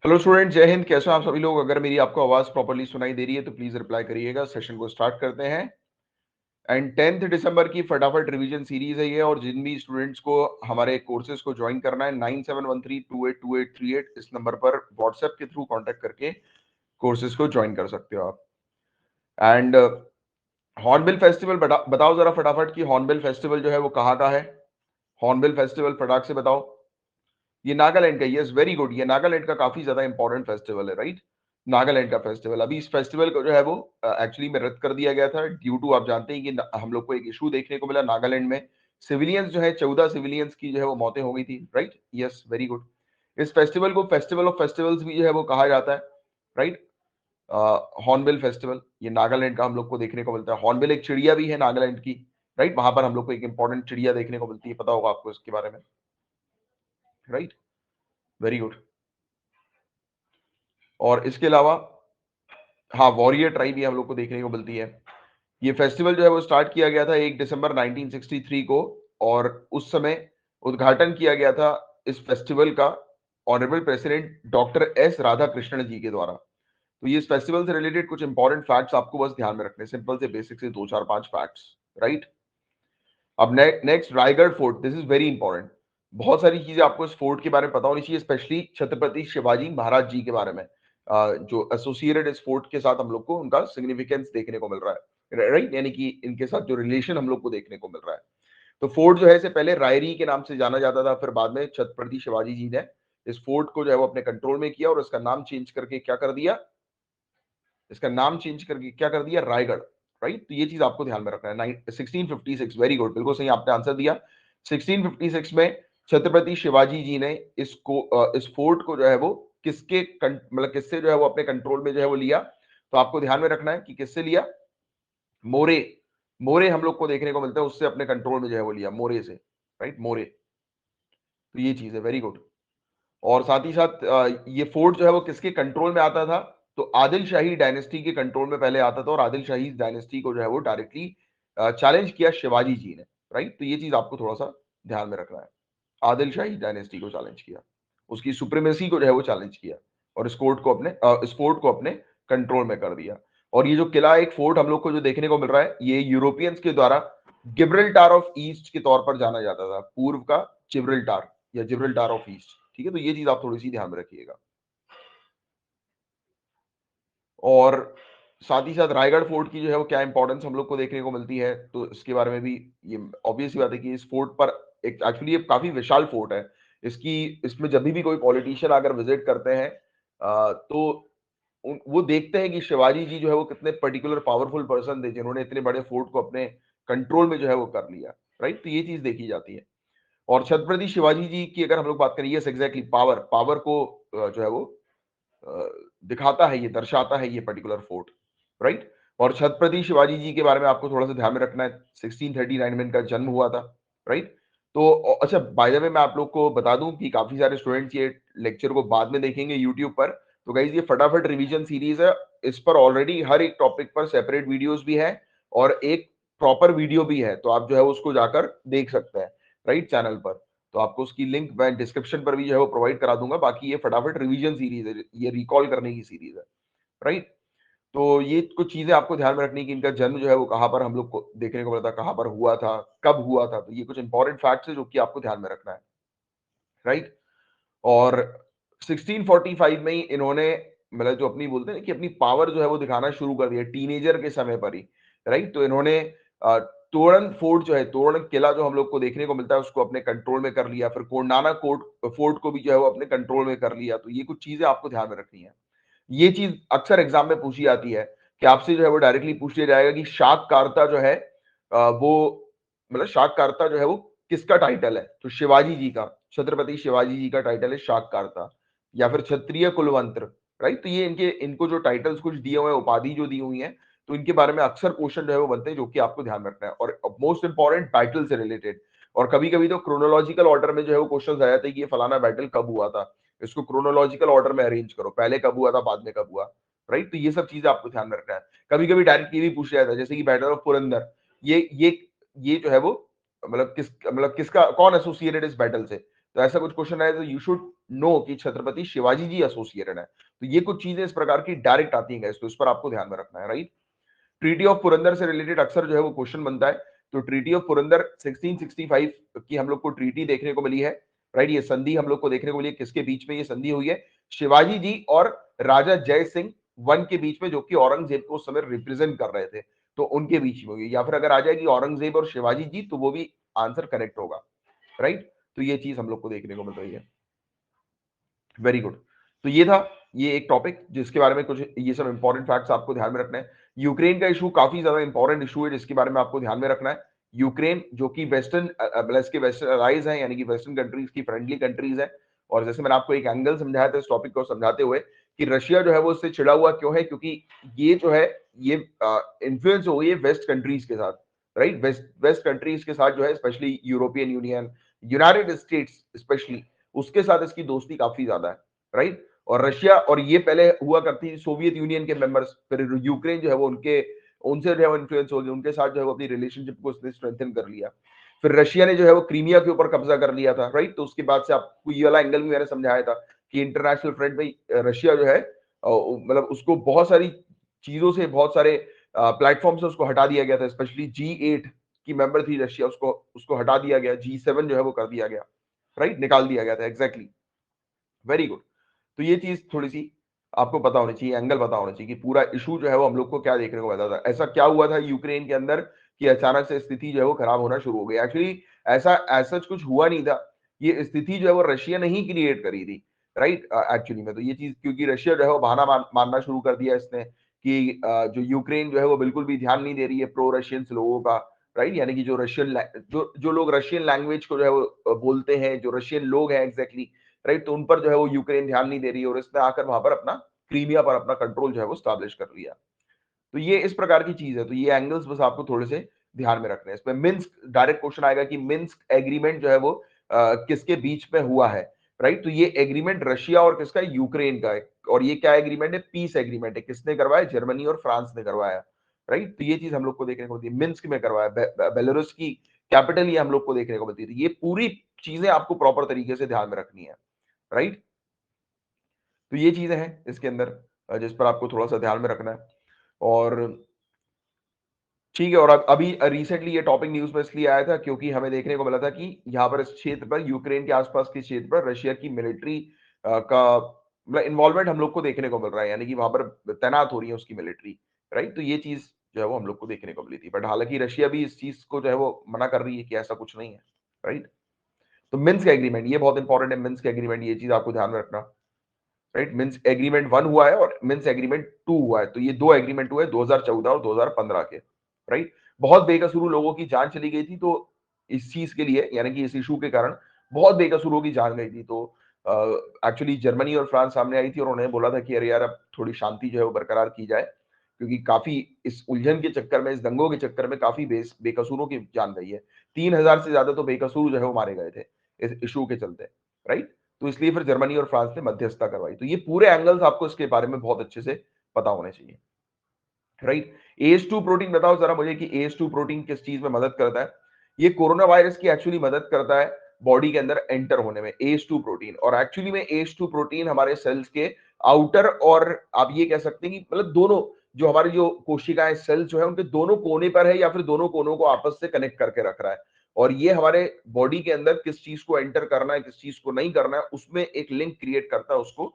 Hello student, जय हिंद। कैसे हो आप सभी लोग? अगर मेरी आपको आवाज प्रॉपर्ली सुनाई दे रही है तो प्लीज रिप्लाई करिएगा। सेशन को स्टार्ट करते हैं। एंड 10 दिसंबर की फटाफट रिवीजन सीरीज है ये, और जिन भी स्टूडेंट्स को हमारे कोर्सेज को ज्वाइन करना है 9713282838 इस नंबर पर व्हाट्सएप के थ्रू कांटेक्ट करके कोर्सेज को ज्वाइन कर सकते हो आप। एंड हॉर्नबिल फेस्टिवल बताओ जरा फटाफट कि हॉर्नबिल फेस्टिवल जो है वो कहाँ का है। हॉर्नबिल फेस्टिवल फटाक से बताओ। ये नागालैंड का। Yes, very good. ये नागालैंड का काफी ज्यादा इंपॉर्टेंट फेस्टिवल है, राइट। नागालैंड का फेस्टिवल अभी इस फेस्टिवल को जो है वो एक्चुअली में रद्द कर दिया गया था ड्यू टू, आप जानते हैं कि हम लोग को एक इशू देखने को मिला नागालैंड में। सिविलियंस जो है 14 सिविलियंस की जो है वो मौतें हो गई थी, राइट। Yes, very good. इस फेस्टिवल को फेस्टिवल ऑफ फेस्टिवल्स भी जो है वो कहा जाता है, राइट। हॉर्नबिल फेस्टिवल ये नागालैंड का हम लोग को देखने को मिलता है। हॉर्नबिल एक चिड़िया भी है नागालैंड की, राइट। वहां पर हम लोग को एक इंपॉर्टेंट चिड़िया देखने को मिलती है, पता होगा आपको इसके बारे में, राइट। Very good. और इसके अलावा हाँ, वॉरियर ट्राइब भी हम लोग को देखने को मिलती है। ये फेस्टिवल जो है वो स्टार्ट किया गया था 1 दिसंबर 1963 को, और उस समय उद्घाटन किया गया था इस फेस्टिवल का honourable president doctor S Radhakrishnan ji के द्वारा। तो ये इस फेस्टिवल से रिलेटेड कुछ इंपॉर्टेंट फैक्ट्स आपको बस ध्यान में रखने, सिंपल से बेसिक से 2 4 5 फैक्ट्स, राइट। अब next Raigarh fort, this is very important. बहुत सारी चीजें आपको इस फोर्ट के बारे में पता होनी चाहिए, स्पेशली छत्रपति शिवाजी महाराज जी के बारे में। जो एसोसिएटेड इस फोर्ट के साथ हम लोग को उनका सिग्निफिकेंस देखने को मिल रहा है, राइट। यानी कि इनके साथ जो रिलेशन हम लोग को देखने को मिल रहा है। तो फोर्ट जो है इसे पहले रायरी के नाम से जाना जाता था, फिर बाद में छत्रपति शिवाजी जी ने इस फोर्ट को जो है वो अपने कंट्रोल में किया और इसका नाम चेंज करके क्या कर दिया, इसका नाम चेंज करके क्या कर दिया, रायगढ़, राइट। तो ये चीज आपको ध्यान में रखना है। 1656, वेरी गुड, बिल्कुल सही आपने आंसर दिया। 1656 में छत्रपति शिवाजी जी ने इस फोर्ट को जो है वो मतलब किससे जो है वो अपने कंट्रोल में जो है वो लिया। तो आपको ध्यान में रखना है कि किससे लिया। मोरे। मोरे हम लोग को देखने को मिलता है, उससे अपने कंट्रोल में जो है वो लिया, मोरे से, राइट, मोरे। तो ये चीज है, वेरी गुड। और साथ ही साथ ये फोर्ट जो है वो किसके कंट्रोल में आता था, तो आदिल शाही डायनेस्टी के कंट्रोल में पहले आता था, और आदिल शाही डायनेस्टी को जो है वो डायरेक्टली चैलेंज किया शिवाजी जी ने, राइट। तो ये चीज आपको थोड़ा सा ध्यान में रखना है। आदिल शाही डायनेस्टी को चैलेंज किया, उसकी सुप्रीमेसी को जो है वो चैलेंज किया, और इस फोर्ट को अपने कंट्रोल में कर दिया। और ये जो किला, एक फोर्ट हम लोग को जो देखने को मिल रहा है, ये यूरोपियंस के द्वारा गिब्रल्टार ऑफ ईस्ट के तौर पर जाना जाता था, पूर्व का जिब्रल्टार या जिब्रल्टार ऑफ ईस्ट, ठीक है। तो ये चीज आप थोड़ी सी ध्यान में रखिएगा। और साथ ही साथ रायगढ़ फोर्ट की जो है वो क्या इंपॉर्टेंस हम लोग को देखने को मिलती है, तो इसके बारे में भी ये ऑब्वियस ही बात है कि इस फोर्ट पर एक एक्चुअली ये काफी विशाल फोर्ट है। इसमें जब भी कोई पॉलिटिशियन अगर विजिट करते हैं तो वो देखते हैं कि शिवाजी जी जो है वो कितने पर्टिकुलर पावरफुल पर्सन थे जिन्होंने इतने बड़े फोर्ट को अपने कंट्रोल में जो है वो कर लिया, राइट। तो ये चीज देखी जाती है। और छत्रपति शिवाजी जी की अगर हम लोग बात करें, यस एग्जैक्टली, पावर पावर को जो है वो अ, दिखाता है, ये दर्शाता है ये पर्टिकुलर फोर्ट, राइट। और छत्रपति शिवाजी जी के बारे में आपको थोड़ा सा ध्यान में रखना है। 1639 में इनका जन्म हुआ था, राइट। तो अच्छा, बाय द वे मैं आप लोग को बता दूं कि काफी सारे स्टूडेंट्स ये लेक्चर को बाद में देखेंगे यूट्यूब पर। तो गाइज ये फटाफट रिवीजन सीरीज है, इस पर ऑलरेडी हर एक टॉपिक पर सेपरेट वीडियोस भी है और एक प्रॉपर वीडियो भी है, तो आप जो है उसको जाकर देख सकते हैं, राइट, चैनल पर। तो आपको उसकी लिंक मैं डिस्क्रिप्शन पर भी जो है वो प्रोवाइड करा दूंगा। बाकी ये फटाफट रिवीजन सीरीज है, ये रिकॉल करने की सीरीज है, राइट। तो ये कुछ चीजें आपको ध्यान में रखनी है कि इनका जन्म जो है वो कहाँ पर हम लोग को देखने को मिला था, कहाँ पर हुआ था, कब हुआ था। तो ये कुछ इंपॉर्टेंट फैक्ट्स है जो कि आपको ध्यान में रखना है, राइट। और 1645 में ही इन्होंने मतलब जो अपनी बोलते हैं कि अपनी पावर जो है वो दिखाना शुरू कर दिया टीनेजर के समय पर ही, राइट। तो इन्होंने तोरण फोर्ट जो है, तोरण किला जो हम लोग को देखने को मिलता है, उसको अपने कंट्रोल में कर लिया। फिर कोंडाना फोर्ट को भी जो है वो अपने कंट्रोल में कर लिया। तो ये कुछ चीजें आपको ध्यान में रखनी है। ये चीज अक्सर एग्जाम में पूछी जाती है कि आपसे जो है वो डायरेक्टली पूछ लिया जाएगा कि शाककारता जो है वो मतलब शाककारता जो है वो किसका टाइटल है, तो शिवाजी जी का, छत्रपति शिवाजी जी का टाइटल है शाककारता, या फिर क्षत्रिय कुलवंत्र, राइट। तो ये इनको जो टाइटल्स कुछ दिए हुए हैं, उपाधि जो दी हुई है, तो इनके बारे में अक्सर क्वेश्चन जो है वो बनते हैं, जो कि आपको ध्यान रखना है। और मोस्ट इंपॉर्टेंट बैटल से रिलेटेड, और कभी कभी तो क्रोनोलॉजिकल ऑर्डर में जो है वो क्वेश्चन आ जाते हैं कि ये फलाना बैटल कब हुआ था, इसको क्रोनोलॉजिकल ऑर्डर में अरेंज करो, पहले कब हुआ था, बाद में कब हुआ, राइट। तो ये सब चीजें आपको ध्यान में रखना है। कभी कभी डायरेक्ट ये भी पूछ लिया जाता है, जैसे कि बैटल ऑफ पुरंदर, ये जो है वो मतलब किसका कौन एसोसिएटेड इस बैटल से, तो ऐसा कुछ क्वेश्चन आए तो यू शुड नो कि छत्रपति शिवाजी जी एसोसिएटेड है। तो ये कुछ चीजें इस प्रकार की डायरेक्ट आती हैं गाइस, तो इस पर आपको ध्यान में रखना है, राइट। ट्रीटी ऑफ पुरंदर से रिलेटेड अक्सर जो है वो क्वेश्चन बनता है। तो ट्रीटी ऑफ पुरंदर 1665 की हम लोग को ट्रीटी देखने को मिली है, राइट। ये संधि हम लोग को देखने को मिली है, किसके बीच में ये संधि हुई है? शिवाजी जी और राजा जय सिंह वन के बीच में, जो कि औरंगजेब को उस समय रिप्रेजेंट कर रहे थे, तो उनके बीच में हुई। या फिर अगर आ जाएगी औरंगजेब और शिवाजी जी, तो वो भी आंसर करेक्ट होगा, राइट। तो ये चीज हम लोग को देखने को मिल रही है। Very good. तो ये था, ये एक टॉपिक जिसके बारे में कुछ ये सब इंपॉर्टेंट फैक्ट्स आपको ध्यान में रखना है। यूक्रेन का इशू काफी ज्यादा इंपॉर्टेंट इशू है, जिसके बारे में आपको ध्यान में रखना है। यूक्रेन जो कि वेस्टर्न प्लस के वेस्टर्न अलाइज है, यानी कि वेस्टर्न कंट्रीज की फ्रेंडली कंट्रीज है। और जैसे मैंने आपको एक एंगल समझाया था इस टॉपिक को समझाते हुए, कि रशिया जो है वो इससे चिड़ा हुआ क्यों है, क्योंकि ये जो है ये इन्फ्लुएंस हो गई है वेस्ट कंट्रीज के साथ, राइट। वेस्ट वेस्ट कंट्रीज के साथ जो है, specially European union, United states specially, उसके साथ इसकी दोस्ती काफी ज्यादा है, राइट। और रशिया, और ये पहले हुआ करती थी सोवियत यूनियन के मेंबर्स, फिर यूक्रेन जो है वो उनके उनसे जो है वो इन्फ्लुएंस हो गया, उनके साथ जो है वो अपनी रिलेशनशिप को उसने स्ट्रेंथन कर लिया। फिर रशिया ने जो है वो क्रीमिया के ऊपर कब्जा कर लिया था, राइट। तो उसके बाद से आपको ये वाला एंगल भी मैंने समझाया था कि इंटरनेशनल फ्रंट में रशिया जो है मतलब उसको बहुत सारी चीजों से, बहुत सारे प्लेटफॉर्म से उसको हटा दिया गया था। स्पेशली G8 की मेंबर थी रशिया, उसको उसको हटा दिया गया, G7 जो है वो कर दिया गया, राइट, निकाल दिया गया था। Exactly, very good. तो ये चीज थोड़ी सी आपको पता होनी चाहिए, एंगल पता होना चाहिए कि पूरा इशू जो है वो हम लोग को क्या देखने को मिला था, ऐसा क्या हुआ था यूक्रेन के अंदर कि अचानक से स्थिति जो है वो खराब होना शुरू हो गई। एक्चुअली ऐसा ऐसा कुछ हुआ नहीं था, ये स्थिति जो है वो रशिया ने ही क्रिएट करी थी, राइट। एक्चुअली में तो ये चीज, क्योंकि रशिया जो है वो बहाना मानना शुरू कर दिया इसने कि जो यूक्रेन जो है वो बिल्कुल भी ध्यान नहीं दे रही है प्रो रशियंस लोगों का, राइट। यानी कि जो रशियन जो लोग रशियन लैंग्वेज को जो है वो बोलते हैं, जो रशियन लोग हैं एग्जैक्टली, राइट, तो उन पर जो है वो यूक्रेन ध्यान नहीं दे रही है, और इसने आकर वहां पर अपना क्रीमिया पर अपना कंट्रोल जो है वो स्टैब्लिश कर लिया। तो ये इस प्रकार की चीज है, तो ये एंगल्स बस आपको थोड़े से ध्यान में रखने हैं। इसमें मिन्स्क डायरेक्ट क्वेश्चन आएगा कि मिन्स्क एग्रीमेंट जो है वो किसके बीच में हुआ है, राइट। तो ये एग्रीमेंट रशिया और किसका है? यूक्रेन का है। और ये क्या एग्रीमेंट है? पीस एग्रीमेंट है। किसने करवाया? जर्मनी और फ्रांस ने करवाया, राइट। तो ये चीज हम लोग को देखने को मिलती है, मिन्स्क में करवाया। बेलारूस की कैपिटल ये हम लोग को देखने को मिलती है। ये पूरी चीजें आपको प्रॉपर तरीके से ध्यान में रखनी है, राइट। तो ये चीजें हैं इसके अंदर जिस पर आपको थोड़ा सा ध्यान में रखना है। और ठीक है, और अभी रिसेंटली ये टॉपिक न्यूज में इसलिए आया था क्योंकि हमें देखने को मिला था कि यहाँ पर इस क्षेत्र पर, यूक्रेन के आसपास के क्षेत्र पर रशिया की मिलिट्री का मतलब इन्वॉल्वमेंट हम लोग को देखने को मिल रहा है, यानी कि वहां पर तैनात हो रही है उसकी मिलिट्री, राइट। तो ये चीज जो है वो हम लोग को देखने को मिली थी, बट हालांकि रशिया भी इस चीज को जो है वो मना कर रही है कि ऐसा कुछ नहीं है, राइट। तो मिन्स्क एग्रीमेंट ये बहुत इंपॉर्टेंट है, मिन्स्क एग्रीमेंट, ये चीज आपको ध्यान में रखना, राइट। मिन्स्क एग्रीमेंट 1 हुआ है और मिन्स्क एग्रीमेंट 2 हुआ है, तो ये दो एग्रीमेंट हुए 2014 और 2015 के, राइट। बहुत बेकसूर लोगों की जान चली गई थी, तो इस चीज के लिए, यानी कि इस इशू के कारण बहुत बेकसूरों की जान गई थी। तो एक्चुअली जर्मनी और फ्रांस सामने आई थी और उन्होंने बोला था कि अरे यार अब थोड़ी शांति जो है वो बरकरार की जाए, क्योंकि काफी इस उलझन के चक्कर में, इस दंगों के चक्कर में काफी बेकसूरों की जान गई है। 3,000 से ज्यादा तो बेकसूर जो है वो मारे गए थे इस इशू के चलते, राइट। तो इसलिए फिर जर्मनी और फ्रांस ने मध्यस्थता करवाई। तो ये पूरे एंगल्स आपको इसके बारे में बहुत अच्छे से पता होने चाहिए, राइट। AH2 प्रोटीन बताओ जरा मुझे कि AH2 प्रोटीन किस चीज में मदद करता है? ये कोरोना वायरस की एक्चुअली मदद करता है बॉडी के अंदर एंटर होने में, AH2 प्रोटीन। और एक्चुअली में AH2 प्रोटीन हमारे सेल्स के आउटर, और आप ये कह सकते हैं कि मतलब दोनों, जो हमारी जो कोशिकाएं सेल्स जो है उनके दोनों कोने पर है, या फिर दोनों कोनों को आपस से कनेक्ट करके रख रहा है। और ये हमारे बॉडी के अंदर किस चीज को एंटर करना है, किस चीज को नहीं करना है, उसमें एक लिंक क्रिएट करता है उसको।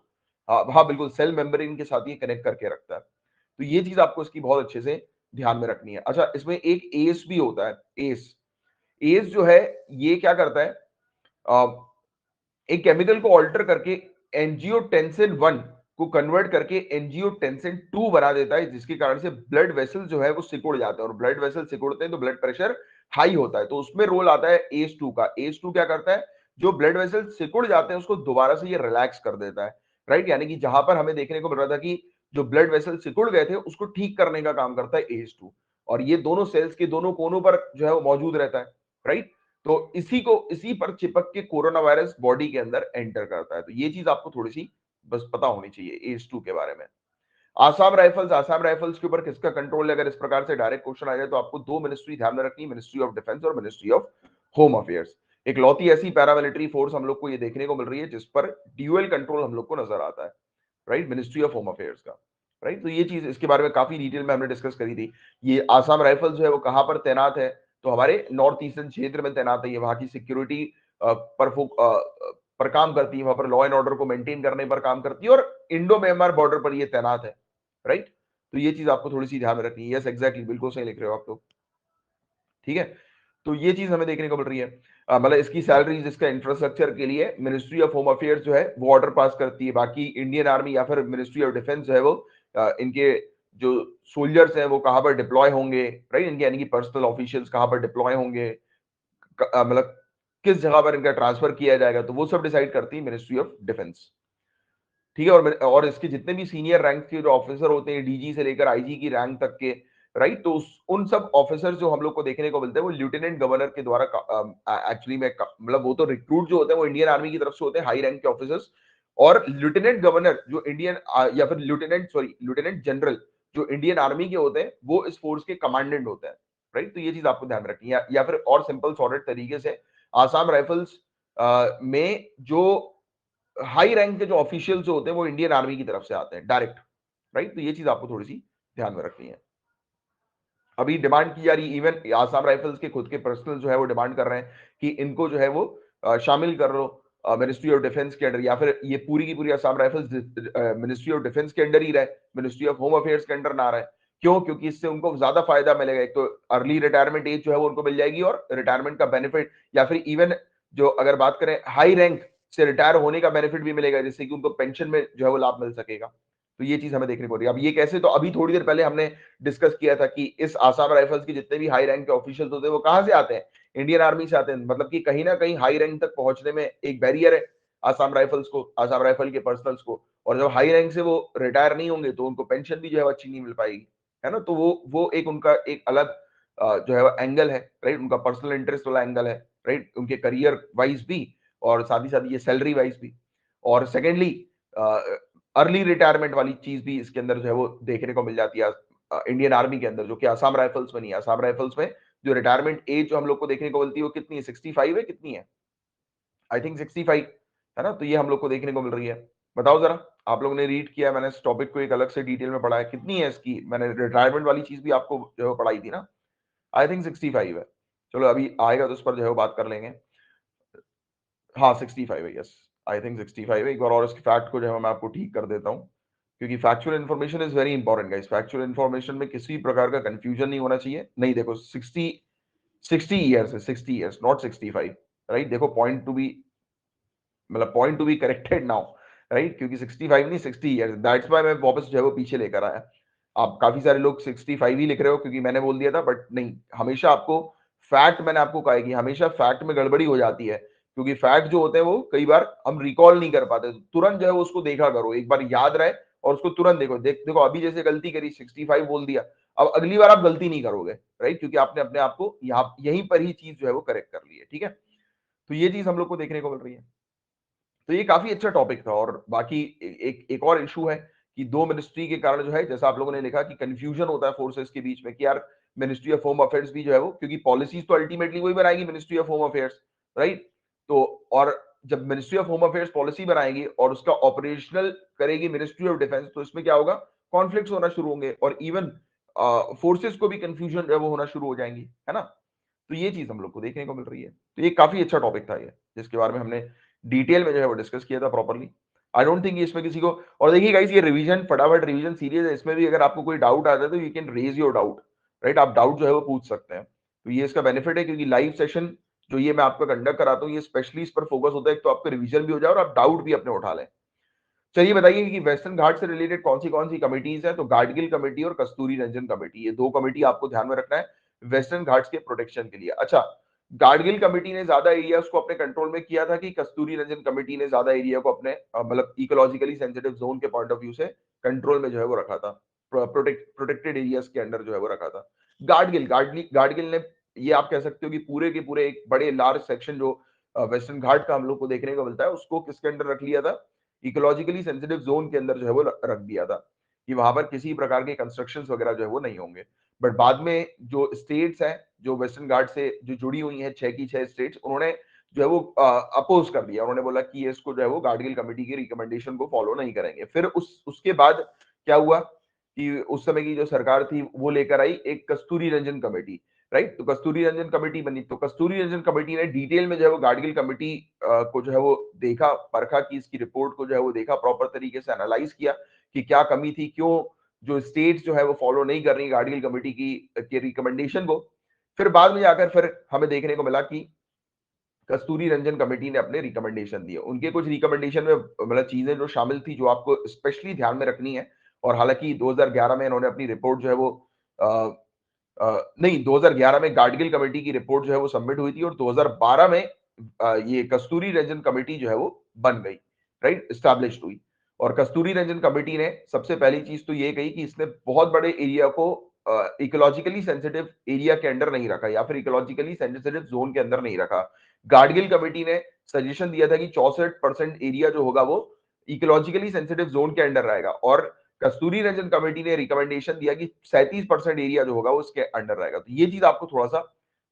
हाँ बिल्कुल, सेल मेम्ब्रेन के साथ ये कनेक्ट करके रखता है। तो ये चीज आपको इसकी बहुत अच्छे से ध्यान में रखनी है। अच्छा, इसमें एक एस भी होता है, एस। एस जो है ये क्या करता है? अ, एक केमिकल को ऑल्टर करके एंजियोटेंसिन 1 को कन्वर्ट करके एंजियोटेंसिन 2 बना देता है, जिसके कारण से ब्लड वेसल जो है वो सिकुड़ जाते हैं, और ब्लड वेसल सिकुड़ते हैं तो ब्लड प्रेशर हाई होता है। तो उसमें रोल आता है एस टू का। एस टू क्या करता है? जो ब्लड वेसल सिकुड़ जाते हैं उसको दोबारा से ये रिलैक्स कर देता है, राइट। यानी कि जहां पर हमें देखने को मिल रहा था कि जो ब्लड वेसल सिकुड़ गए थे उसको ठीक करने का काम करता है एस टू। और ये दोनों सेल्स के दोनों कोनों पर जो है वो मौजूद रहता है, राइट। तो इसी पर चिपक के कोरोना वायरस बॉडी के अंदर एंटर करता है। तो ये चीज आपको थोड़ी सी बस पता होनी चाहिए एस टू के बारे में। आसाम राइफल्स के ऊपर किसका कंट्रोल है? अगर इस प्रकार से डायरेक्ट क्वेश्चन आ जाए तो आपको दो मिनिस्ट्री ध्यान में रखनी, मिनिस्ट्री ऑफ डिफेंस और मिनिस्ट्री ऑफ होम अफेयर्स। इकलौती ऐसी पैरामिलिट्री फोर्स हम लोग को ये देखने को मिल रही है जिस पर ड्यूअल कंट्रोल हम लोग को नजर आता है, right, ministry of home affairs का, राइट। तो ये चीज इसके बारे में काफी डिटेल में हमने डिस्कस करी थी। ये आसाम राइफल्स जो है वो कहाँ पर तैनात है, तो हमारे नॉर्थ ईस्टर्न क्षेत्र में तैनात है। ये वहां की सिक्योरिटी पर काम करती है, वहां पर लॉ एंड ऑर्डर को मेंटेन करने पर काम करती है, और इंडो म्यांमार बॉर्डर पर ये तैनात है, राइट। तो ये चीज आपको थोड़ी सी ध्यान में रखनी है। यस एग्जैक्टली, बिल्कुल सही लिख रहे हो आप लोग, ठीक है। तो ये चीज हमें देखने को मिल रही है। मतलब इसकी सैलरीज, इसका इंफ्रास्ट्रक्चर के लिए मिनिस्ट्री ऑफ होम अफेयर्स जो है वो ऑर्डर पास करती है। बाकी इंडियन आर्मी या फिर मिनिस्ट्री ऑफ डिफेंस जो है वो इनके जो सोल्जर्स हैं वो कहाँ पर डिप्लॉय होंगे, राइट, इनके यानी कि पर्सनल ऑफिशियल्स कहाँ पर डिप्लॉय होंगे, मतलब किस जगह पर इनका ट्रांसफर किया जाएगा, तो वो सब डिसाइड करती है मिनिस्ट्री ऑफ डिफेंस, ठीक है। और इसके जितने भी सीनियर रैंक के जो ऑफिसर होते हैं, डीजी से लेकर आईजी की रैंक तक के, राइट, तो उन सब ऑफिसर जो हम लोग को देखने को मिलते हैं वो लेफ्टिनेंट गवर्नर के द्वारा एक्चुअली में मतलब वो तो रिक्रूट जो होते हैं वो इंडियन आर्मी की तरफ से होते हैं, हाई रैंक के ऑफिसर्स। और लेफ्टिनेंट गवर्नर जो इंडियन या फिर लेफ्टिनेंट जनरल जो इंडियन आर्मी के होते हैं वो इस फोर्स के कमांडेंट होते हैं, राइट। तो ये चीज आपको ध्यान रखनी है। या फिर और सिंपल सॉर्टेड तरीके से आसाम राइफल्स में जो हाई रैंक के जो ऑफिशियल जो होते हैं वो इंडियन आर्मी की तरफ से आते हैं डायरेक्ट, राइट। तो ये चीज आपको थोड़ी सी ध्यान में रखनी है। अभी डिमांड की जा रही है, इवन आसाम राइफल्स के खुद के पर्सनल जो है वो डिमांड कर रहे हैं कि इनको जो है वो शामिल कर लो मिनिस्ट्री ऑफ डिफेंस के अंडर, या फिर ये पूरी की पूरी Assam rifles ministry of defence के अंडर ही रहे, मिनिस्ट्री ऑफ होम अफेयर्स के अंडर ना रहे। क्यों? क्योंकि इससे उनको ज्यादा फायदा मिलेगा। एक तो अर्ली रिटायरमेंट एज जो है वो उनको मिल जाएगी, और रिटायरमेंट का बेनिफिट, या फिर इवन जो अगर बात करें हाई रैंक से रिटायर होने का बेनिफिट भी मिलेगा, जिससे कि उनको पेंशन में जो है वो लाभ मिल सकेगा। तो ये चीज हमें देखने को रही है। अब ये कैसे, तो अभी थोड़ी देर पहले हमने डिस्कस किया था कि इस आसाम राइफल्स के जितने भी हाई रैंक के ऑफिशियल्स होते हैं वो कहां से आते हैं, इंडियन आर्मी से आते हैं। मतलब कि कहीं ना कहीं हाई रैंक तक पहुंचने में एक बैरियर है आसाम राइफल्स को, आसाम राइफल के पर्सनल्स को। और जब हाई रैंक से वो रिटायर नहीं होंगे तो उनको पेंशन भी जो है वो अच्छी नहीं मिल पाएगी, है ना। तो वो एक उनका एक अलग जो है एंगल है, राइट, उनका पर्सनल इंटरेस्ट वाला एंगल है, राइट, उनके करियर वाइज भी और साथ ही साथ ये सैलरी वाइज भी। और सेकेंडली अर्ली रिटायरमेंट वाली चीज भी इसके अंदर जो है वो देखने को मिल जाती है इंडियन आर्मी के अंदर, जो कि आसाम राइफल्स में नहीं है। आसाम राइफल्स में जो रिटायरमेंट एज जो हम लोग को देखने को मिलती है वो कितनी है, 65 है, कितनी है, आई थिंक 65, है ना। तो ये हम लोग को देखने को मिल रही है। बताओ जरा, आप लोगों ने रीड किया, मैंने इस टॉपिक को एक अलग से डिटेल में पढ़ा है, कितनी है इसकी, मैंने रिटायरमेंट वाली चीज भी आपको जो है पढ़ाई थी ना, आई थिंक 65 है। चलो अभी आएगा तो उस पर जो है वो बात कर लेंगे। हाँ 65 है, यस, आई थिंक 65 है। एक बार और इसके फैक्ट को जो है मैं आपको ठीक कर देता हूँ, क्योंकि factual information is very important guys. Factual information में किसी प्रकार का कंफ्यूजन नहीं होना चाहिए। नहीं देखो 60 ईयर्स है, 60 ईयर्स नॉट 65, राइट। देखो पॉइंट टू बी, मतलब point to be corrected now, right, क्योंकि 65 नहीं 60 ईयर्स, दैट्स व्हाई मैं वापस जो है वो पीछे लेकर आया। आप काफी सारे लोग 65 ही लिख रहे हो क्योंकि मैंने बोल दिया था, बट नहीं, हमेशा आपको फैक्ट, मैंने आपको कहा है कि हमेशा फैक्ट में गड़बड़ी हो जाती है, क्योंकि फैक्ट जो होते हैं वो कई बार हम रिकॉल नहीं कर पाते। तो तुरंत जो है वो उसको देखा करो, एक बार याद रहे और उसको तुरंत देखो। देखो अभी जैसे गलती करी 65 बोल दिया, अब अगली बार आप गलती नहीं करोगे, राइट, क्योंकि आपने अपने आप को यहाँ यहीं पर ही चीज जो है वो करेक्ट कर ली है, ठीक है। तो ये चीज हम लोग को देखने को मिल रही है। तो ये काफी अच्छा टॉपिक था। और बाकी एक और इशू है कि दो मिनिस्ट्री के कारण जो है, जैसा आप लोगों ने लिखा कि कंफ्यूजन होता है फोर्सेस के बीच में कि यार मिनिस्ट्री ऑफ होम अफेयर्स भी जो है वो, क्योंकि पॉलिसीज तो अल्टीमेटली वही बनाएगी, ministry of home affairs, right. तो और जब ministry of home affairs policy बनाएगी और उसका ऑपरेशनल करेगी मिनिस्ट्री ऑफ डिफेंस, तो इसमें क्या होगा, कॉन्फ्लिक्ट होना शुरू होंगे, और इवन फोर्सेस को भी कंफ्यूजन जो है वो होना शुरू हो जाएंगी, है ना। तो ये चीज हम लोग को देखने को मिल रही है। तो ये काफी अच्छा टॉपिक था ये, जिसके बारे में हमने डिटेल में जो है वो डिस्कस किया था प्रॉपर्ली। आई डोंट थिंक इसमें किसी को, और देखिए गाइस ये रिवीजन फटाफट रिवीजन सीरीज है, इसमें भी अगर आपको कोई डाउट आता है तो you can raise your doubt, right, आप डाउट जो है वो पूछ सकते हैं। तो ये इसका बेनिफिट है, क्योंकि लाइव सेशन जो ये मैं आपका कंडक्ट कराता हूँ ये स्पेशली इस पर फोकस होता है, एक तो आपका रिवीजन भी हो जाए और आप डाउट भी अपने उठा लें। चलिए बताइए कि वेस्टर्न घाट से रिलेटेड कौन सी कमिटीज है, तो गाडगिल कमेटी और कस्तूरी रंजन कमेटी, ये दो कमेटी आपको ध्यान में रखना है वेस्टर्न घाट्स के प्रोटेक्शन के लिए। अच्छा, गाडगिल कमेटी ने ज्यादा एरिया को अपने कंट्रोल में किया था कि कस्तूरी रंजन कमेटी ने ज्यादा एरिया को अपने मतलब इकोलॉजिकली सेंसिटिव जोन के पॉइंट ऑफ व्यू से कंट्रोल में जो है वो रखा था, प्रोटेक्टेड एरियाज के अंडर जो है वो रखा था। गाडगिल ने, ये आप कह सकते हो कि पूरे के पूरे एक बड़े लार्ज सेक्शन जो वेस्टर्न घाट का हम लोग को देखने को मिलता है उसको किसके अंडर रख लिया था, इकोलॉजिकली सेंसिटिव जोन के अंदर जो है वो रख दिया था कि वहां पर किसी प्रकार के कंस्ट्रक्शंस वगैरह जो है वो नहीं होंगे। बट बाद में जो स्टेट्स हैं जो वेस्टर्न घाट से जो जुड़ी हुई हैं, 6 की 6 स्टेट्स, उन्होंने जो है वो अपोज कर दिया। उन्होंने बोला कि ये इसको जो है वो गाडगिल कमेटी की रिकमेंडेशन को फॉलो नहीं करेंगे। फिर उसके बाद क्या हुआ कि उस समय की जो सरकार थी वो लेकर आई एक कस्तूरी रंजन कमेटी, राइट? तो कस्तूरी रंजन कमेटी बनी। तो कस्तूरी रंजन कमेटी ने डिटेल में जो है वो गाडगिल कमेटी को जो है वो देखा, परखा कि इसकी रिपोर्ट को जो है वो देखा, प्रॉपर तरीके से एनालाइज किया कि क्या कमी थी, क्यों जो स्टेट्स जो है वो फॉलो नहीं कर रही गाडगिल कमेटी की के रिकमेंडेशन को। फिर बाद में जाकर फिर हमें देखने को मिला कि कस्तूरी रंजन कमेटी ने अपने रिकमेंडेशन दिए। उनके कुछ रिकमेंडेशन में मतलब चीजें जो शामिल थी जो आपको स्पेशली ध्यान में रखनी है। और हालांकि 2011 में इन्होंने अपनी रिपोर्ट जो है वो नहीं, 2011 में गाडगिल कमेटी की रिपोर्ट जो है वो सबमिट हुई थी और 2012 में ये कस्तूरी रंजन कमेटी जो है वो बन गई, राइट? एस्टैब्लिश्ड हुई। और कस्तूरी रंजन कमेटी ने सबसे पहली चीज तो ये कही कि इसने बहुत बड़े एरिया को इकोलॉजिकली सेंसिटिव एरिया के अंडर नहीं रखा या फिर इकोलॉजिकली सेंसिटिव जोन के अंदर नहीं रखा। गाडगिल कमेटी ने सजेशन दिया था कि 64% एरिया जो होगा वो इकोलॉजिकली सेंसिटिव जोन के अंडर रहेगा और कस्तूरी रंजन कमेटी ने रिकमेंडेशन दिया कि 37% एरिया जो होगा वो उसके अंडर रहेगा। तो ये चीज आपको थोड़ा सा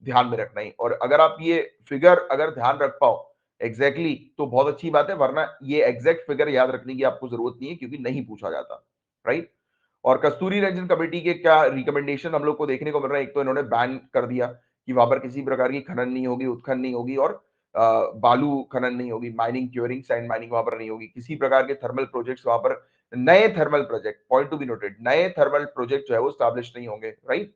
ध्यान में रखना है और अगर आप ये फिगर अगर ध्यान रख पाओ एग्जैक्टली तो बहुत अच्छी बात है, वरना ये एग्जैक्ट फिगर याद रखने की आपको जरूरत नहीं है क्योंकि नहीं पूछा जाता, राइट? और कस्तूरी रंजन कमेटी के क्या रिकमेंडेशन हम लोग को देखने को मिल रहा है। एक तो इन्होंने बैन कर दिया कि वहां पर किसी प्रकार की खनन नहीं होगी, उत्खनन नहीं होगी और बालू खनन नहीं होगी, माइनिंग, क्योरिंग, सैंड माइनिंग वहां पर नहीं होगी। किसी प्रकार के थर्मल प्रोजेक्ट्स वहां पर, नए thermal project, point to be noted, नए थर्मल प्रोजेक्ट जो है वो स्टैब्लिश नहीं होंगे, राइट?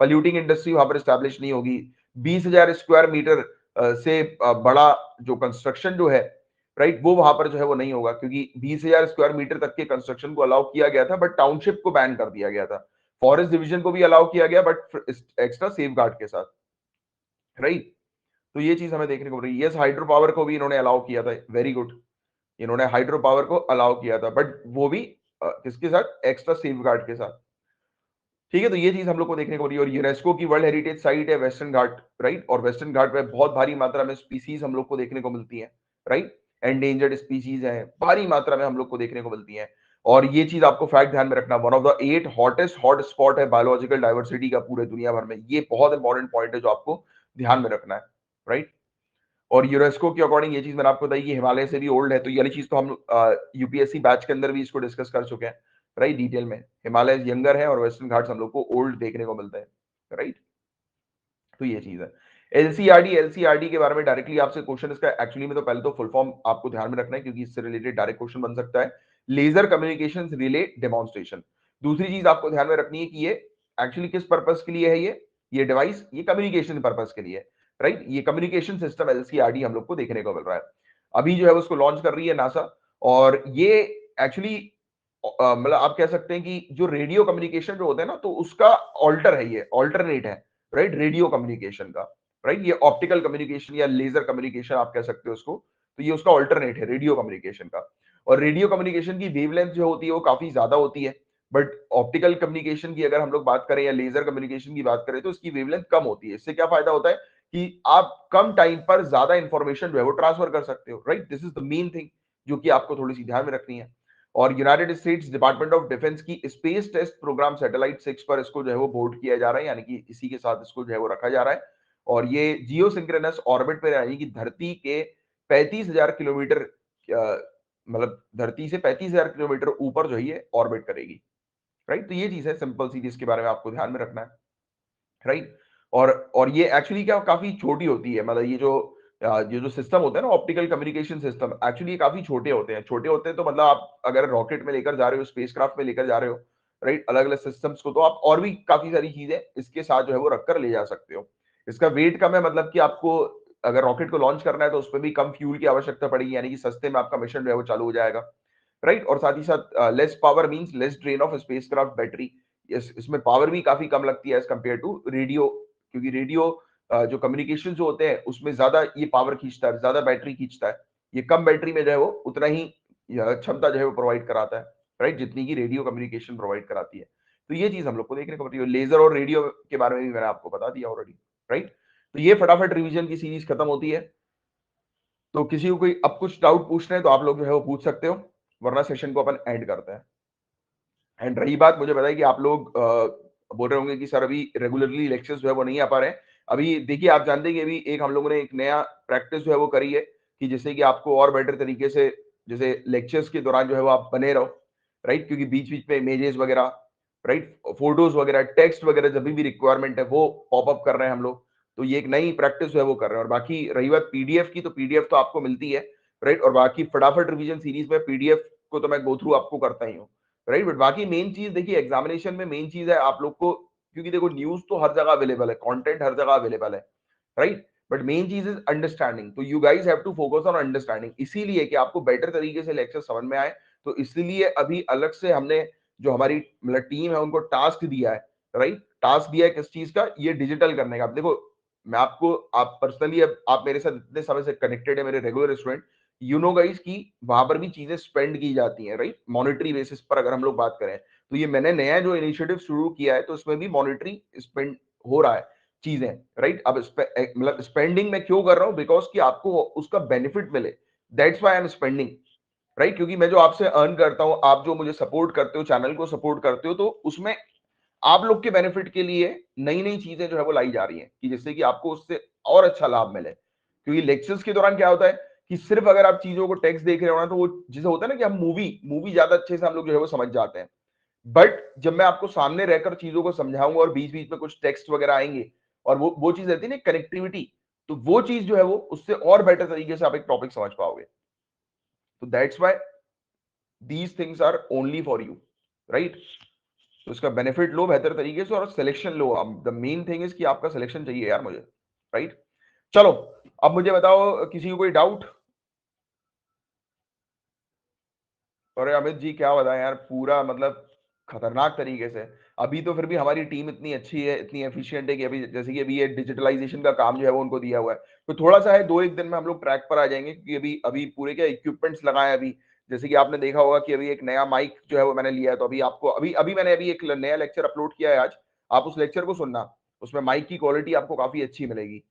पॉल्यूटिंग इंडस्ट्री वहां पर स्टैब्लिश नहीं होगी। 20,000 स्क्वायर मीटर से बड़ा जो कंस्ट्रक्शन जो है, राइट, वो वहां पर जो है वो नहीं होगा क्योंकि 20,000 स्क्वायर मीटर तक के कंस्ट्रक्शन को अलाउ किया गया था बट टाउनशिप को बैन कर दिया गया था। फॉरेस्ट डिवीजन को भी अलाउ किया गया बट एक्स्ट्रा सेफ गार्ड के साथ, राइट? तो ये चीज हमें देखने को मिल रही है। यस, हाइड्रो पावर को भी इन्होंने अलाउ किया था, वेरी गुड। इन्होंने हाइड्रो पावर को अलाउ किया था बट वो भी किसके साथ? एक्स्ट्रा सेफ गार्ड के साथ। ठीक है, तो ये चीज हम लोग को देखने को मिली। और यूनेस्को की वर्ल्ड हेरिटेज साइट है वेस्टर्न घाट, राइट? और वेस्टर्न घाट में बहुत भारी मात्रा में स्पीसीज हम लोग को देखने को मिलती है, राइट? एंडेंजर्ड स्पीसीज है, भारी मात्रा में हम लोग को देखने को मिलती है। और ये चीज आपको फैक्ट ध्यान में रखना, one of the 8 hottest hot spot है बायोलॉजिकल डाइवर्सिटी का पूरे दुनिया भर में। ये बहुत इंपॉर्टेंट पॉइंट है जो आपको ध्यान में रखना है, राइट? और यूनेस्को के अकॉर्डिंग ये चीज मैंने आपको बताई कि हिमालय से भी ओल्ड है। तो ये वाली चीज तो हम यूपीएससी बैच के अंदर भी इसको डिस्कस कर चुके हैं, राइट? डिटेल में हिमालय यंगर है और वेस्टर्न घाट्स हम लोग को ओल्ड देखने को मिलते हैं, राइट? तो ये चीज है। एलसीआरडी के बारे में डायरेक्टली आपसे क्वेश्चन, इसका एक्चुअली में तो पहले तो फुल फॉर्म आपको ध्यान में रखना है क्योंकि इससे रिलेटेड डायरेक्ट क्वेश्चन बन सकता है। Laser communication relay demonstration. दूसरी चीज आपको ध्यान में रखनी है कि ये एक्चुअली किस पर्पस के लिए है, ये डिवाइस ये कम्युनिकेशन पर्पस के लिए, राइट? ये कम्युनिकेशन सिस्टम एलसीआरडी हम लोग को देखने को मिल रहा है। अभी जो है उसको लॉन्च कर रही है नासा। और ये एक्चुअली मतलब आप कह सकते हैं कि जो रेडियो कम्युनिकेशन जो होता है ना, तो उसका ऑल्टर है, ये ऑल्टरनेट है, राइट? रेडियो कम्युनिकेशन का, राइट? ये ऑप्टिकल कम्युनिकेशन या लेजर कम्युनिकेशन आप कह सकते हो उसको। तो ये उसका ऑल्टरनेट है रेडियो कम्युनिकेशन का। और रेडियो कम्युनिकेशन की वेवलेंथ जो होती है वो काफी ज्यादा होती है बट ऑप्टिकल कम्युनिकेशन की अगर हम लोग बात करें या लेजर कम्युनिकेशन की बात करें तो इसकी वेवलेंथ कम होती है। इससे क्या फायदा होता है कि आप कम टाइम पर ज्यादा इंफॉर्मेशन जो है वो ट्रांसफर कर सकते हो, right? This is the main thing जो कि आपको थोड़ी सी ध्यान में रखनी है। और United states department of defence की स्पेस टेस्ट प्रोग्राम सैटेलाइट 6 पर इसको जो है वो बोर्ड किया जा रहा है, यानी कि इसी के साथ इसको जो है वो रखा जा रहा है। और ये जियो सिंक्रोनस ऑर्बिट पर, यानी कि धरती के 35,000 किलोमीटर मतलब धरती से 35,000 किलोमीटर ऊपर जो है ये ऑर्बिट करेगी, राइट? तो ये चीज है सिंपल सी, जिसके बारे में आपको ध्यान में रखना है, राइट? और ये एक्चुअली क्या काफी छोटी होती है, मतलब ये जो सिस्टम होता है ना ऑप्टिकल कम्युनिकेशन सिस्टम, एक्चुअली ये काफी छोटे होते हैं। छोटे होते हैं तो मतलब आप अगर रॉकेट में लेकर जा रहे हो, स्पेसक्राफ्ट में लेकर जा रहे हो, राइट, अलग अलग सिस्टम्स को, तो आप और भी काफी सारी चीजें इसके साथ जो है वो रखकर ले जा सकते हो। इसका वेट कम है, मतलब कि आपको अगर रॉकेट को लॉन्च करना है तो उसमें भी कम फ्यूल की आवश्यकता पड़ेगी, यानी कि सस्ते में आपका मिशन जो है वो चालू हो जाएगा, राइट? और साथ ही साथ less power means less drain of spacecraft battery. इसमें पावर भी काफी कम लगती है एज कंपेयर टू रेडियो, क्योंकि रेडियो जो कम्युनिकेशन जो होते हैं उसमें ज्यादा ये पावर खींचता है, ज्यादा बैटरी खींचता है। ये कम बैटरी में जो है वो उतना ही क्षमता जो है वो प्रोवाइड कराता है, राइट, जितनी की रेडियो कम्युनिकेशन प्रोवाइड कराती है। तो ये चीज हम लोग को देखने को मिलती है। लेजर और रेडियो के बारे में भी मैंने आपको बता दिया ऑलरेडी, राइट? तो ये फटाफट रिवीजन की सीरीज खत्म होती है। तो किसी को कोई अब कुछ डाउट पूछना है तो आप लोग जो है वो पूछ सकते हो, वरना सेशन को अपन एंड करते हैं। एंड रही बात, मुझे बताइए कि आप लोग बोल रहे होंगे कि सर अभी रेगुलरली लेक्चर्स जो है वो नहीं आ पा रहे हैं। अभी देखिए आप जानते हैं कि अभी एक हम लोगों ने एक नया प्रैक्टिस जो है वो करी है कि जिससे कि आपको और बेटर तरीके से जैसे लेक्चर्स के दौरान जो है वो आप बने रहो, राइट? क्योंकि बीच-बीच में इमेजेस वगैरह, राइट? फोटोज़ वगैरह, टेक्स्ट वगैरह जब भी रिक्वायरमेंट है वो पॉप अप कर रहे हैं हम लोग। तो ये एक नई प्रैक्टिस जो है वो कर रहे हैं और बाकी रही बात पीडीएफ की, तो पीडीएफ तो आपको मिलती है, राइट? और बाकी फटाफट रिवीजन सीरीज में पीडीएफ को तो मैं गो थ्रू आपको करता ही हूँ, राइट? बट बाकी मेन चीज़ देखिए एग्जामिनेशन में मेन चीज़ है आप लोग को, क्योंकि देखो न्यूज़ तो हर जगह अवेलेबल है, कंटेंट हर जगह अवेलेबल है, राइट? बट मेन चीज़ इज़ अंडरस्टैंडिंग। तो you guys have to focus on understanding, इसीलिए कि आपको बेटर तरीके से लेक्चर समझ में आए, तो इसलिए अभी अलग से हमने जो हमारी मतलब टीम है उनको टास्क दिया है, राइट? टास्क दिया है किस चीज़ का? ये डिजिटल करने का। अब देखो मैं आपको आप पर्सनली अब आप मेरे साथ इतने समय से कनेक्टेड है, मेरे regular student, you know guys कि वहाँ पर भी चीज़ें स्पेंड की जाती हैं, राइट? मॉनेटरी बेसिस पर अगर हम लोग बात करें, तो ये मैंने नया जो इनिशिएटिव शुरू किया है, तो इसमें भी मॉनेटरी स्पेंड हो रहा है चीज़ें, राइट? अब मतलब स्पेंडिंग मैं क्यों कर रहा हूँ? बिकॉज़ कि आपको उसका बेनिफिट मिले, that's why I am spending, right? क्योंकि मैं जो आपसे अर्न करता हूँ, आप जो मुझे सपोर्ट करते हो, चैनल को सपोर्ट करते हो, तो उसमें आप लोग के बेनिफिट के लिए नई-नई चीज़ें जो है वो लाई जा रही हैं, कि जिससे कि आपको उससे और अच्छा लाभ मिले। क्योंकि लेक्चर्स के दौरान क्या होता है कि सिर्फ अगर आप चीज़ों को टेक्स्ट देख रहे हो ना, तो वो जैसे होता है ना कि हम मूवी मूवी ज़्यादा अच्छे से हम लोग जो है वो समझ जाते हैं। बट जब मैं आपको सामने रहकर चीज़ों को समझाऊँगा और बीच-बीच में कुछ टेक्स्ट वगैरह आएँगे और वो चीज़ रहती है ना कनेक्टिविटी, तो वो चीज़ जो है वो उससे और बेटर तरीके से आप एक टॉपिक समझ पाओगे। तो that's why these things are only for you, right? तो इसका बेनिफिट लो बेहतर तरीके से और सिलेक्शन लो। अब द मेन थिंग इज़ कि आपका सिलेक्शन चाहिए यार मुझे, राइट? चलो, अब मुझे बताओ किसी को कोई डाउट? अरे अमित जी क्या बताएँ यार, पूरा मतलब खतरनाक तरीके से। अभी तो फिर भी हमारी टीम इतनी अच्छी है, इतनी एफिशिएंट है कि अभी जैसे कि अभी ये डिजिटलाइज़ेशन का काम जो है वो उनको दिया हुआ है। तो थोड़ा-सा है 2-1 दिन में हम लोग ट्रैक पर आ जाएँगे, क्योंकि अभी अभी पूरे क्या इक्विपमेंट्स लगाए हैं अभी। जैसे कि आपने देखा होगा कि अभी एक नया माइक जो है वो मैंने लिया है, तो अभी आपको अभी अभी मैंने अभी एक नया लेक्चर अपलोड किया है आज। आप उस लेक्चर को सुनना। उसमें माइक की क्वालिटी आपको काफ़ी अच्छी मिलेगी,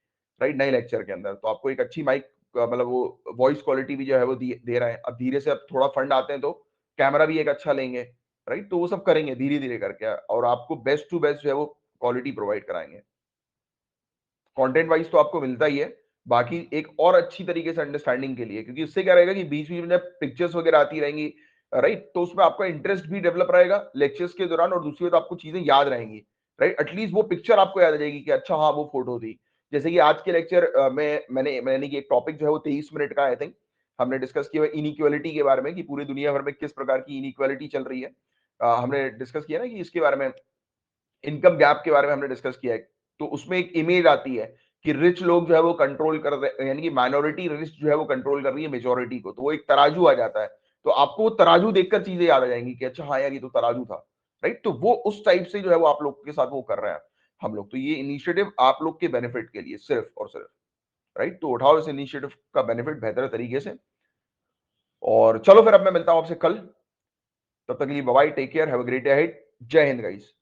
राइट? नए लेक्चर के अंदर। तो आपको एक अच्छी माइक मतलब वो वॉइस क्वालिटी भी जो है वो दे रहा है। अब धीरे से अब थोड़ा फंड आते हैं तो कैमरा भी एक अच्छा लेंगे, राइट? तो वो सब करेंगे धीरे-धीरे करके और आपको बेस्ट टू बेस्ट जो है वो क्वालिटी प्रोवाइड कराएँगे। कंटेंट वाइज़ तो आपको मिलता ही है, बाकी एक और अच्छी तरीके से अंडरस्टैंडिंग के लिए, क्योंकि इससे क्या रहेगा कि बीच-बीच में जब पिक्चर्स वगैरह आती रहेंगी, राइट? तो उसमें आपका इंटरेस्ट भी डेवलप रहेगा लेक्चर्स के दौरान और दूसरी बात आपको चीज़ें याद रहेंगी, राइट? एटलीस्ट वो पिक्चर आपको याद आ जाएगी कि अच्छा हाँ, वो फोटो थी। जैसे कि आज के लेक्चर में मैंने कि एक टॉपिक जो है वो 23 मिनट का आई थिंक हमने डिस्कस किया हुआ इनइक्वालिटी के बारे में कि पूरी दुनिया भर में किस प्रकार की इनइक्वालिटी चल रही है। हमने डिस्कस किया ना कि इसके बारे में इनकम गैप के बारे में हमने डिस्कस किया है। तो उसमें एक इमेज आती है कि रिच लोग जो है वो कंट्रोल कर रहे, यानी कि माइनॉरिटी रिच जो है वो कंट्रोल कर रही है मेजॉरिटी को। तो वो एक तराजू आ जाता है। तो आपको वो तराजू देखकर चीज़ें याद आ जाएँगी कि अच्छा हाँ यार, ये तो तराजू था। राइट? तो वो उस टाइप से जो है वो आप लोग के साथ वो कर रहे हैं हम लोग। तो ये इनिशिएटिव आप लोग के बेनिफिट के लिए सिर्फ और सिर्फ, राइट? तो उठाओ इस इनिशिएटिव का बेनिफिट बेहतर तरीके से। और चलो फिर अब मैं मिलता हूँ आपसे कल। तब तक के लिए bye bye, take care, have a great day ahead. जय हिंद गाइस।